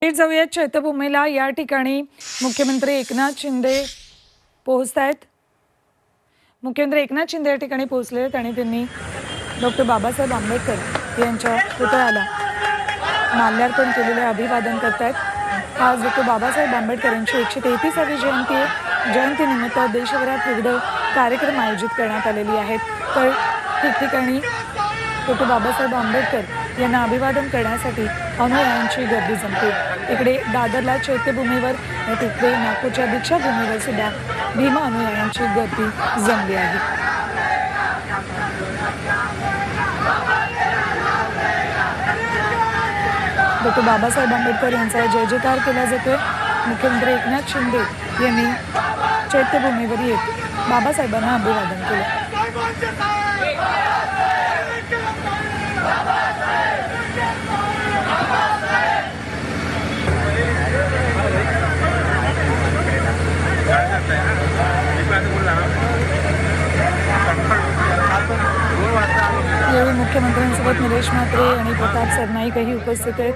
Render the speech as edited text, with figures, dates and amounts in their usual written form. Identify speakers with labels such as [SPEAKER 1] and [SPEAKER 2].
[SPEAKER 1] थेट जाऊया चैत्यभूमीला। या ठिकाणी मुख्यमंत्री एकनाथ शिंदे पोहोचतायत। मुख्यमंत्री एकनाथ शिंदे या ठिकाणी पोहोचले आणि त्यांनी डॉक्टर बाबासाहेब आंबेडकर यांच्या पुतळ्याला माल्यार्पण केलेले अभिवादन करतायत। आज डॉक्टर बाबासाहेब आंबेडकर यांची 133वी जयंती आहे। जयंतीनिमित्त देशभरात विविध कार्यक्रम आयोजित करण्यात आलेले आहेत। तर ठिकठिकाणी डॉक्टर बाबासाहेब आंबेडकर यांना अभिवादन करण्यासाठी अनुयायांची गर्दी जमते। इकडे दादरला चैत्यभूमीवर आणि तिकडे नागपूरच्या दीक्षाभूमीवर सुद्धा भीमा अनुयायांची गर्दी जमली आहे। डॉक्टर बाबासाहेब आंबेडकर यांचा जय जयकार केला जातोय। मुख्यमंत्री एकनाथ शिंदे यांनी चैत्यभूमीवर येत बाबासाहेबांना अभिवादन केलं। यावेळी मुख्यमंत्र्यांसोबत निलेश म्हात्रे आणि प्रताप सरनाईकही उपस्थित आहेत।